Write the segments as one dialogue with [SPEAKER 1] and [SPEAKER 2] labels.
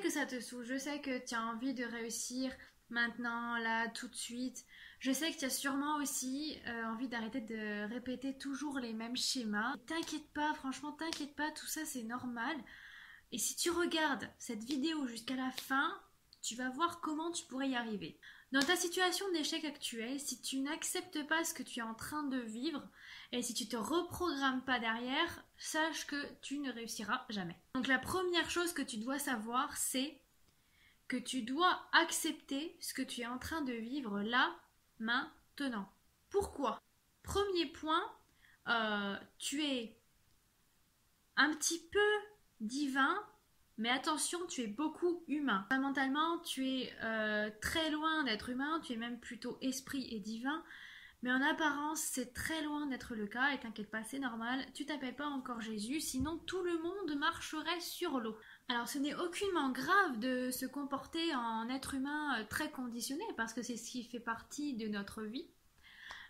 [SPEAKER 1] sais que ça te saoule, je sais que tu as envie de réussir maintenant, là, tout de suite. Je sais que tu as sûrement aussi envie d'arrêter de répéter toujours les mêmes schémas. T'inquiète pas, franchement, t'inquiète pas, tout ça c'est normal. Et si tu regardes cette vidéo jusqu'à la fin, tu vas voir comment tu pourrais y arriver. Dans ta situation d'échec actuelle, si tu n'acceptes pas ce que tu es en train de vivre et si tu te reprogrammes pas derrière, sache que tu ne réussiras jamais. Donc la première chose que tu dois savoir, c'est que tu dois accepter ce que tu es en train de vivre là, maintenant. Pourquoi? Premier point, tu es un petit peu divin, mais attention, tu es beaucoup humain. Fondamentalement, tu es très loin d'être humain, tu es même plutôt esprit et divin, mais en apparence, c'est très loin d'être le cas, et t'inquiète pas, c'est normal, tu t'appelles pas encore Jésus, sinon tout le monde marcherait sur l'eau. Alors ce n'est aucunement grave de se comporter en être humain très conditionné, parce que c'est ce qui fait partie de notre vie,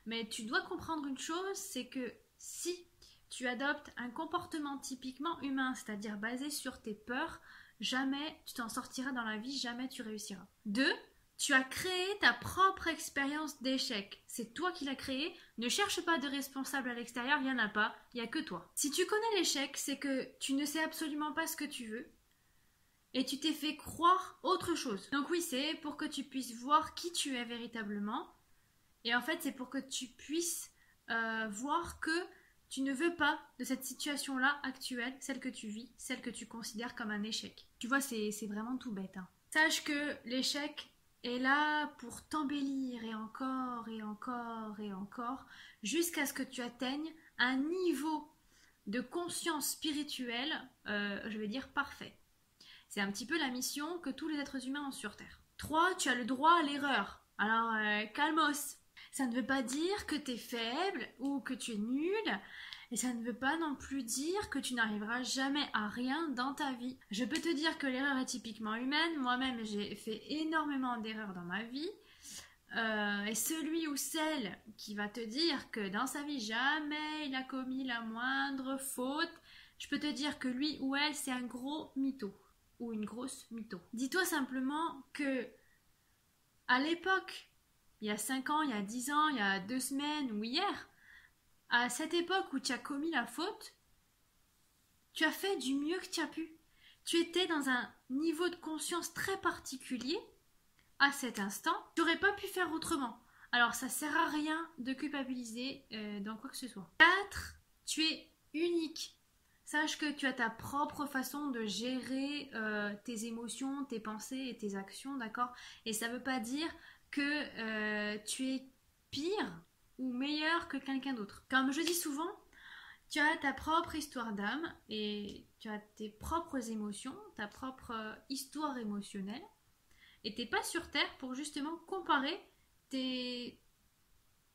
[SPEAKER 1] mais tu dois comprendre une chose, c'est que si tu adoptes un comportement typiquement humain, c'est-à-dire basé sur tes peurs, jamais tu t'en sortiras dans la vie, jamais tu réussiras. 2. Tu as créé ta propre expérience d'échec. C'est toi qui l'as créée. Ne cherche pas de responsable à l'extérieur, il n'y en a pas, il n'y a que toi. Si tu connais l'échec, c'est que tu ne sais absolument pas ce que tu veux et tu t'es fait croire autre chose. Donc oui, c'est pour que tu puisses voir qui tu es véritablement. Et en fait, c'est pour que tu puisses voir que tu ne veux pas de cette situation-là actuelle, celle que tu vis, celle que tu considères comme un échec. Tu vois, c'est vraiment tout bête. Hein. Sache que l'échec est là pour t'embellir et encore et encore et encore, jusqu'à ce que tu atteignes un niveau de conscience spirituelle, je vais dire parfait. C'est un petit peu la mission que tous les êtres humains ont sur Terre. 3. Tu as le droit à l'erreur. Alors, calmos. Ça ne veut pas dire que tu es faible ou que tu es nul. Et ça ne veut pas non plus dire que tu n'arriveras jamais à rien dans ta vie. Je peux te dire que l'erreur est typiquement humaine. Moi-même, j'ai fait énormément d'erreurs dans ma vie. Et celui ou celle qui va te dire que dans sa vie, jamais il a commis la moindre faute, je peux te dire que lui ou elle, c'est un gros mytho. Ou une grosse mytho. Dis-toi simplement que à l'époque, il y a 5 ans, il y a 10 ans, il y a 2 semaines ou hier, à cette époque où tu as commis la faute, tu as fait du mieux que tu as pu. Tu étais dans un niveau de conscience très particulier à cet instant. Tu n'aurais pas pu faire autrement. Alors ça sert à rien de culpabiliser dans quoi que ce soit. 4. Tu es unique. Sache que tu as ta propre façon de gérer tes émotions, tes pensées et tes actions, d'accord? Et ça ne veut pas dire que tu es pire ou meilleur que quelqu'un d'autre. Comme je dis souvent, tu as ta propre histoire d'âme et tu as tes propres émotions, ta propre histoire émotionnelle. Et tu n'es pas sur Terre pour justement comparer tes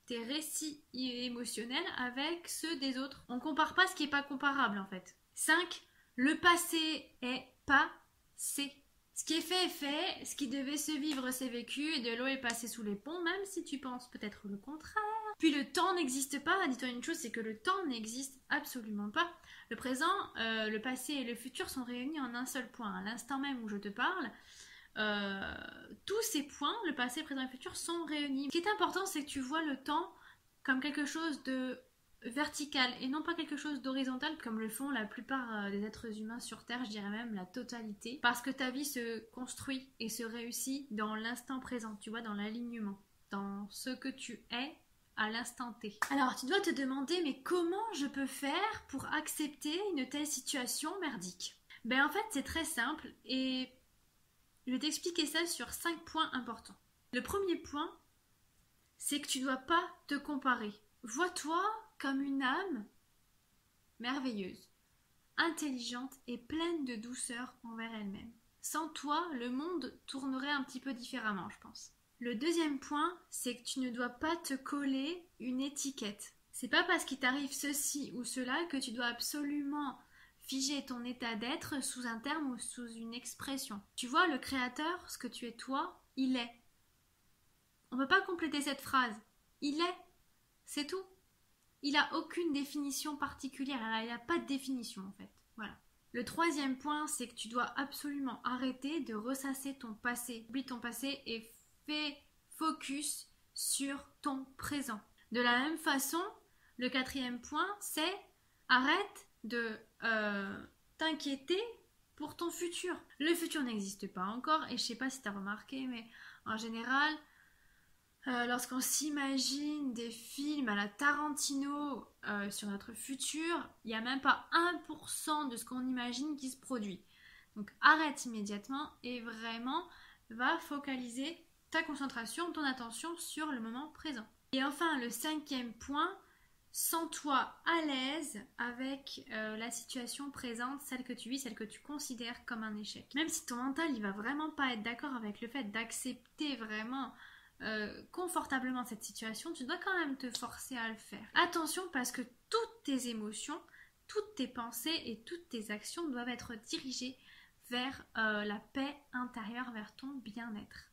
[SPEAKER 1] récits émotionnels avec ceux des autres. On compare pas ce qui n'est pas comparable en fait. 5. Le passé est passé. Ce qui est fait est fait, ce qui devait se vivre s'est vécu et de l'eau est passée sous les ponts, même si tu penses peut-être le contraire. Puis le temps n'existe pas, dis-toi une chose, c'est que le temps n'existe absolument pas. Le présent, le passé et le futur sont réunis en un seul point. À l'instant même où je te parle, tous ces points, le passé, le présent et le futur, sont réunis. Ce qui est important, c'est que tu vois le temps comme quelque chose de vertical et non pas quelque chose d'horizontal comme le font la plupart des êtres humains sur Terre, je dirais même la totalité, parce que ta vie se construit et se réussit dans l'instant présent, tu vois, dans l'alignement, dans ce que tu es à l'instant T. Alors tu dois te demander, mais comment je peux faire pour accepter une telle situation merdique? Ben en fait c'est très simple et je vais t'expliquer ça sur 5 points importants. Le premier point, c'est que tu ne dois pas te comparer. Vois-toi comme une âme merveilleuse, intelligente et pleine de douceur envers elle-même. Sans toi, le monde tournerait un petit peu différemment, je pense. Le deuxième point, c'est que tu ne dois pas te coller une étiquette. C'est pas parce qu'il t'arrive ceci ou cela que tu dois absolument figer ton état d'être sous un terme ou sous une expression. Tu vois, le créateur, ce que tu es toi, il est. On ne peut pas compléter cette phrase. Il est. C'est tout. Il n'a aucune définition particulière. Il n'y a pas de définition en fait. Voilà. Le troisième point, c'est que tu dois absolument arrêter de ressasser ton passé. Oublie ton passé et fais focus sur ton présent. De la même façon, le quatrième point, c'est arrête de t'inquiéter pour ton futur. Le futur n'existe pas encore et je sais pas si tu as remarqué, mais en général, lorsqu'on s'imagine des films à la Tarantino sur notre futur, il n'y a même pas 1% de ce qu'on imagine qui se produit. Donc arrête immédiatement et vraiment va focaliser ta concentration, ton attention sur le moment présent. Et enfin, le cinquième point, sens-toi à l'aise avec la situation présente, celle que tu vis, celle que tu considères comme un échec. Même si ton mental, il va vraiment pas être d'accord avec le fait d'accepter vraiment confortablement cette situation, tu dois quand même te forcer à le faire. Attention parce que toutes tes émotions, toutes tes pensées et toutes tes actions doivent être dirigées vers la paix intérieure, vers ton bien-être.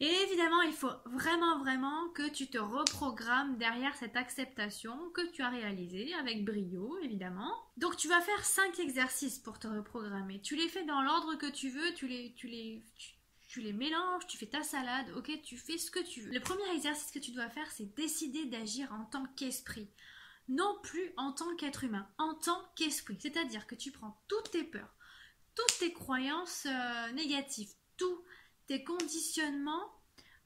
[SPEAKER 1] Et évidemment, il faut vraiment que tu te reprogrammes derrière cette acceptation que tu as réalisée avec brio, évidemment. Donc tu vas faire 5 exercices pour te reprogrammer. Tu les fais dans l'ordre que tu veux, tu les mélanges, tu fais ta salade, ok, tu fais ce que tu veux. Le premier exercice que tu dois faire, c'est décider d'agir en tant qu'esprit. Non plus en tant qu'être humain, en tant qu'esprit. C'est-à-dire que tu prends toutes tes peurs, toutes tes croyances négatives, tous tes conditionnements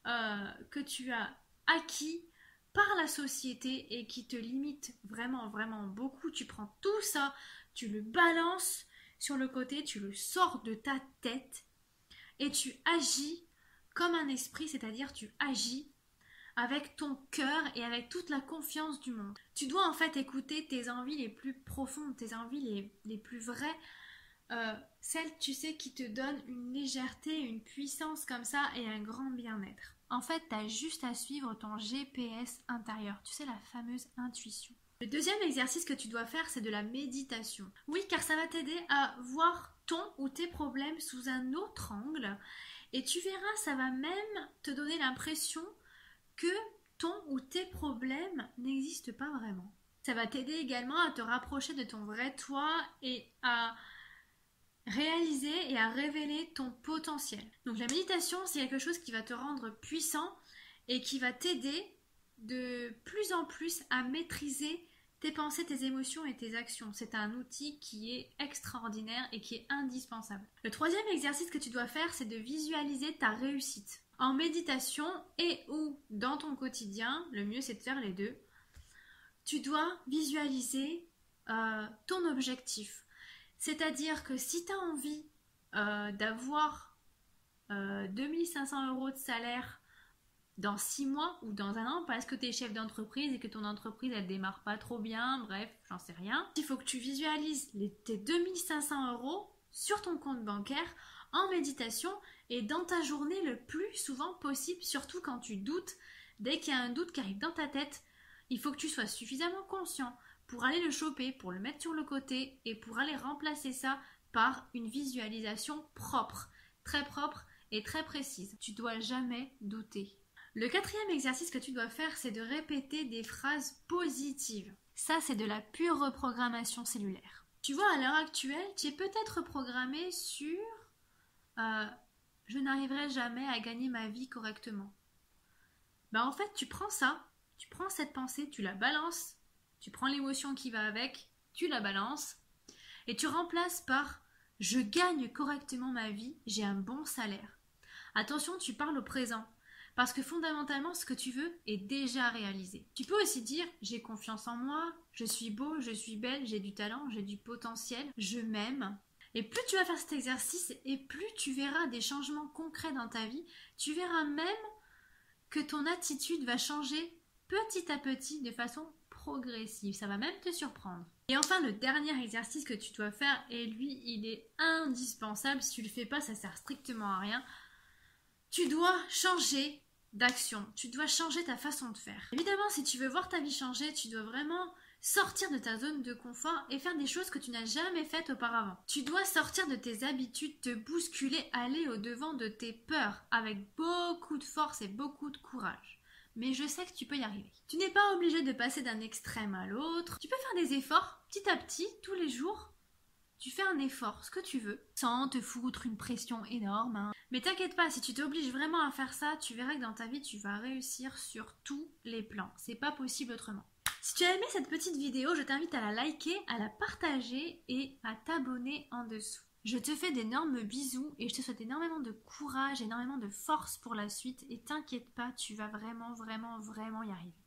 [SPEAKER 1] que tu as acquis par la société et qui te limitent vraiment beaucoup. Tu prends tout ça, tu le balances sur le côté, tu le sors de ta tête et tu agis comme un esprit, c'est-à-dire tu agis avec ton cœur et avec toute la confiance du monde. Tu dois en fait écouter tes envies les plus profondes, tes envies les plus vraies, celles, tu sais, qui te donnent une légèreté, une puissance comme ça et un grand bien-être. En fait, tu as juste à suivre ton GPS intérieur, tu sais, la fameuse intuition. Le deuxième exercice que tu dois faire, c'est de la méditation. Oui, car ça va t'aider à voir ton ou tes problèmes sous un autre angle et tu verras, ça va même te donner l'impression que ton ou tes problèmes n'existent pas vraiment. Ça va t'aider également à te rapprocher de ton vrai toi et à réaliser et à révéler ton potentiel. Donc la méditation, c'est quelque chose qui va te rendre puissant et qui va t'aider de plus en plus à maîtriser tes pensées, tes émotions et tes actions. C'est un outil qui est extraordinaire et qui est indispensable. Le troisième exercice que tu dois faire, c'est de visualiser ta réussite. En méditation et ou dans ton quotidien, le mieux c'est de faire les deux, tu dois visualiser ton objectif. C'est-à-dire que si tu as envie d'avoir 2500 € de salaire dans 6 mois ou dans un an parce que tu es chef d'entreprise et que ton entreprise elle démarre pas trop bien, bref, j'en sais rien. Il faut que tu visualises tes 2500 € sur ton compte bancaire en méditation et dans ta journée le plus souvent possible, surtout quand tu doutes. Dès qu'il y a un doute qui arrive dans ta tête, il faut que tu sois suffisamment conscient pour aller le choper, pour le mettre sur le côté et pour aller remplacer ça par une visualisation propre, très propre et très précise. Tu dois jamais douter. Le quatrième exercice que tu dois faire, c'est de répéter des phrases positives. Ça, c'est de la pure reprogrammation cellulaire. Tu vois, à l'heure actuelle, tu es peut-être reprogrammé sur je n'arriverai jamais à gagner ma vie correctement. En fait, tu prends ça, tu prends cette pensée, tu la balances, tu prends l'émotion qui va avec, tu la balances et tu remplaces par je gagne correctement ma vie, j'ai un bon salaire. Attention, tu parles au présent. Parce que fondamentalement, ce que tu veux est déjà réalisé. Tu peux aussi dire « j'ai confiance en moi, je suis beau, je suis belle, j'ai du talent, j'ai du potentiel, je m'aime ». Et plus tu vas faire cet exercice et plus tu verras des changements concrets dans ta vie, tu verras même que ton attitude va changer petit à petit de façon progressive. Ça va même te surprendre. Et enfin, le dernier exercice que tu dois faire, et lui, il est indispensable. Si tu ne le fais pas, ça sert strictement à rien. Tu dois changer d'action, tu dois changer ta façon de faire. Évidemment, si tu veux voir ta vie changer, tu dois vraiment sortir de ta zone de confort et faire des choses que tu n'as jamais faites auparavant. Tu dois sortir de tes habitudes, te bousculer, aller au-devant de tes peurs avec beaucoup de force et beaucoup de courage. Mais je sais que tu peux y arriver. Tu n'es pas obligé de passer d'un extrême à l'autre. Tu peux faire des efforts petit à petit, tous les jours. tu fais un effort, ce que tu veux, sans te foutre une pression énorme, hein. Mais t'inquiète pas, si tu t'obliges vraiment à faire ça, tu verras que dans ta vie, tu vas réussir sur tous les plans. C'est pas possible autrement. Si tu as aimé cette petite vidéo, je t'invite à la liker, à la partager et à t'abonner en dessous. Je te fais d'énormes bisous et je te souhaite énormément de courage, énormément de force pour la suite et t'inquiète pas, tu vas vraiment y arriver.